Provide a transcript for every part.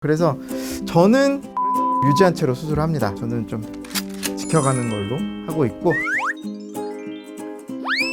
그래서 저는 유지한 채로 수술을 합니다. 저는 좀 지켜가는 걸로 하고 있고.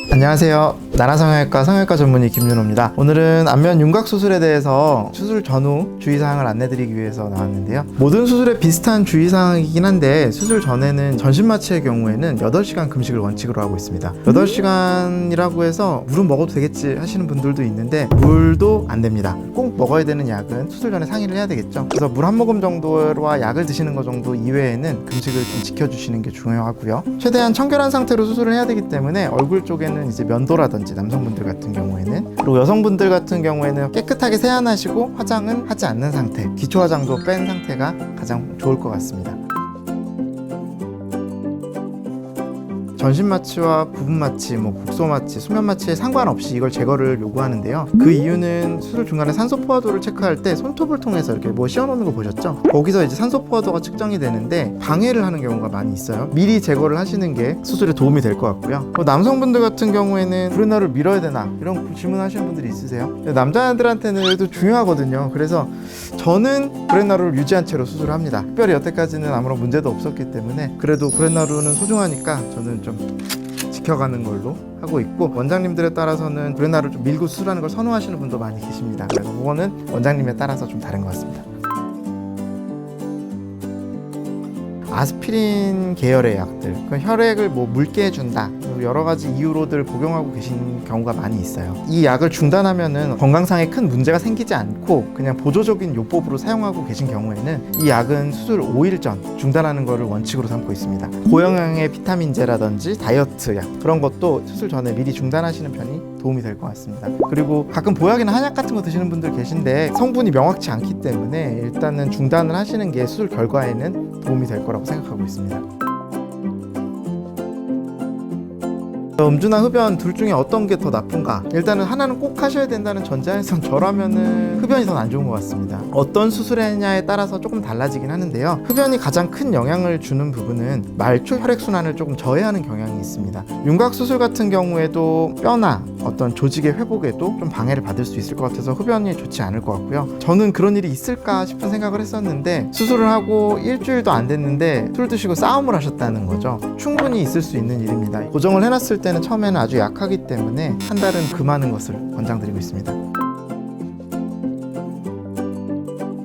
안녕하세요. 나라성형외과 성형외과 전문의 김윤호입니다. 오늘은 안면 윤곽 수술에 대해서 수술 전후 주의사항을 안내드리기 위해서 나왔는데요. 모든 수술에 비슷한 주의사항이긴 한데 수술 전에는 전신마취의 경우에는 8시간 금식을 원칙으로 하고 있습니다. 8시간이라고 해서 물은 먹어도 되겠지 하시는 분들도 있는데 물도 안 됩니다. 꼭 먹어야 되는 약은 수술 전에 상의를 해야 되겠죠. 그래서 물 한 모금 정도와 약을 드시는 것 정도 이외에는 금식을 좀 지켜주시는 게 중요하고요. 최대한 청결한 상태로 수술을 해야 되기 때문에 얼굴 쪽에는 이제 면도라든지 남성분들 같은 경우에는, 그리고 여성분들 같은 경우에는 깨끗하게 세안하시고 화장은 하지 않는 상태, 기초 화장도 뺀 상태가 가장 좋을 것 같습니다. 전신마취와 부분마취, 국소마취, 수면마취에 상관없이 이걸 제거를 요구하는데요. 그 이유는 수술 중간에 산소 포화도를 체크할 때 손톱을 통해서 이렇게 씌워놓는 거 보셨죠? 거기서 이제 산소 포화도가 측정이 되는데 방해를 하는 경우가 많이 있어요. 미리 제거를 하시는 게 수술에 도움이 될 것 같고요. 남성분들 같은 경우에는 브레나루를 밀어야 되나 이런 질문하시는 분들이 있으세요. 남자들한테는 그래도 중요하거든요. 그래서 저는 브레나루를 유지한 채로 수술을 합니다. 특별히 여태까지는 아무런 문제도 없었기 때문에, 그래도 브레나루는 소중하니까 저는 좀 지켜가는 걸로 하고 있고, 원장님들에 따라서는 브레나루를 좀 밀고 수술하는 걸 선호하시는 분도 많이 계십니다. 그래서 그거는 원장님에 따라서 좀 다른 것 같습니다. 아스피린 계열의 약들, 혈액을 묽게 해준다, 여러 가지 이유로들 복용하고 계신 경우가 많이 있어요. 이 약을 중단하면은 건강상에 큰 문제가 생기지 않고 그냥 보조적인 요법으로 사용하고 계신 경우에는 이 약은 수술 5일 전 중단하는 것을 원칙으로 삼고 있습니다. 고영양의 비타민제라든지 다이어트 약, 그런 것도 수술 전에 미리 중단하시는 편이 도움이 될 것 같습니다. 그리고 가끔 보약이나 한약 같은 거 드시는 분들 계신데 성분이 명확치 않기 때문에 일단은 중단을 하시는 게 수술 결과에는 도움이 될 거라고 생각하고 있습니다. 음주나 흡연 둘 중에 어떤 게 더 나쁜가? 일단은 하나는 꼭 하셔야 된다는 전제하에선 저라면은 흡연이 더 안 좋은 것 같습니다. 어떤 수술했냐에 따라서 조금 달라지긴 하는데요. 흡연이 가장 큰 영향을 주는 부분은 말초 혈액순환을 조금 저해하는 경향이 있습니다. 윤곽 수술 같은 경우에도 뼈나 어떤 조직의 회복에도 좀 방해를 받을 수 있을 것 같아서 흡연이 좋지 않을 것 같고요. 저는 그런 일이 있을까 싶은 생각을 했었는데, 수술을 하고 일주일도 안 됐는데 술 드시고 싸움을 하셨다는 거죠. 충분히 있을 수 있는 일입니다. 고정을 해놨을 때는 처음에는 아주 약하기 때문에 한 달은 금하는 것을 권장드리고 있습니다.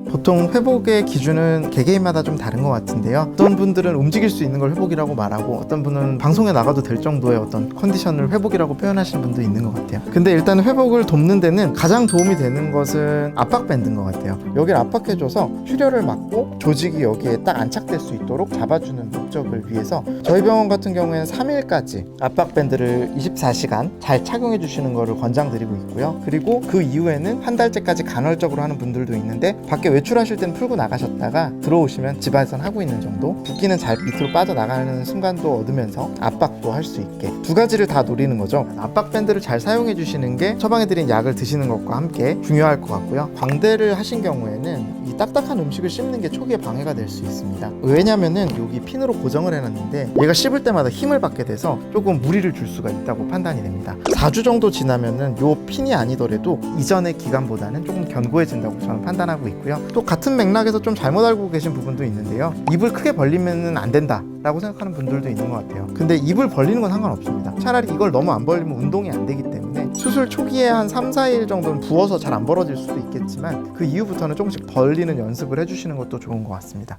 보통 회복의 기준은 개개인마다 좀 다른 것 같은데요. 어떤 분들은 움직일 수 있는 걸 회복이라고 말하고, 어떤 분은 방송에 나가도 될 정도의 어떤 컨디션을 회복이라고 표현하시는 분도 있는 것 같아요. 근데 일단 회복을 돕는 데는 가장 도움이 되는 것은 압박밴드인 것 같아요. 여기를 압박해줘서 출혈을 막고 조직이 여기에 딱 안착될 수 있도록 잡아주는 목적을 위해서 저희 병원 같은 경우에는 3일까지 압박밴드를 24시간 잘 착용해 주시는 것을 권장드리고 있고요. 그리고 그 이후에는 한 달째까지 간헐적으로 하는 분들도 있는데, 밖에 외출하실 때는 풀고 나가셨다가 들어오시면 집안에선 하고 있는 정도, 붓기는 잘 밑으로 빠져나가는 순간도 얻으면서 압박도 할 수 있게 두 가지를 다 노리는 거죠. 압박밴드를 잘 사용해 주시는 게 처방해드린 약을 드시는 것과 함께 중요할 것 같고요. 광대를 하신 경우에는 이 딱딱한 음식을 씹는 게 초기에 방해가 될 수 있습니다. 왜냐면은 여기 핀으로 고정을 해놨는데 얘가 씹을 때마다 힘을 받게 돼서 조금 무리를 줄 수가 있다고 판단이 됩니다. 4주 정도 지나면은 요 핀이 아니더라도 이전의 기간보다는 조금 견고해진다고 저는 판단하고 있고요. 또 같은 맥락에서 좀 잘못 알고 계신 부분도 있는데요. 입을 크게 벌리면 안 된다 라고 생각하는 분들도 있는 것 같아요. 근데 입을 벌리는 건 상관없습니다. 차라리 이걸 너무 안 벌리면 운동이 안 되기 때문에 수술 초기에 한 3-4일 정도는 부어서 잘 안 벌어질 수도 있겠지만 그 이후부터는 조금씩 벌리는 연습을 해주시는 것도 좋은 것 같습니다.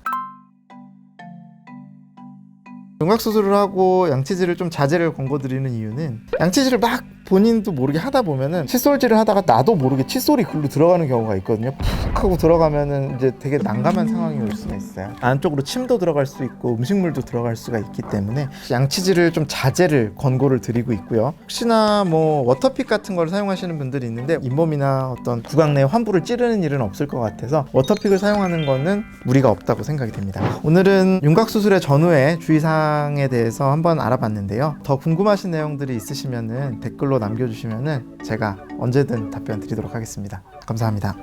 윤곽 수술을 하고 양치질을 좀 자제를 권고드리는 이유는, 양치질을 막 본인도 모르게 하다 보면은 칫솔질을 하다가 나도 모르게 칫솔이 글로 들어가는 경우가 있거든요. 푹 하고 들어가면은 이제 되게 난감한 상황이 올 수가 있어요. 안쪽으로 침도 들어갈 수 있고 음식물도 들어갈 수가 있기 때문에 양치질을 좀 자제를 권고를 드리고 있고요. 혹시나 워터픽 같은 걸 사용하시는 분들이 있는데 잇몸이나 어떤 구강 내 환부를 찌르는 일은 없을 것 같아서 워터픽을 사용하는 거는 무리가 없다고 생각이 됩니다. 오늘은 윤곽 수술의 전후의 주의사항에 대해서 한번 알아봤는데요. 더 궁금하신 내용들이 있으시면은 댓글로 남겨주시면은 제가 언제든 답변 드리도록 하겠습니다. 감사합니다.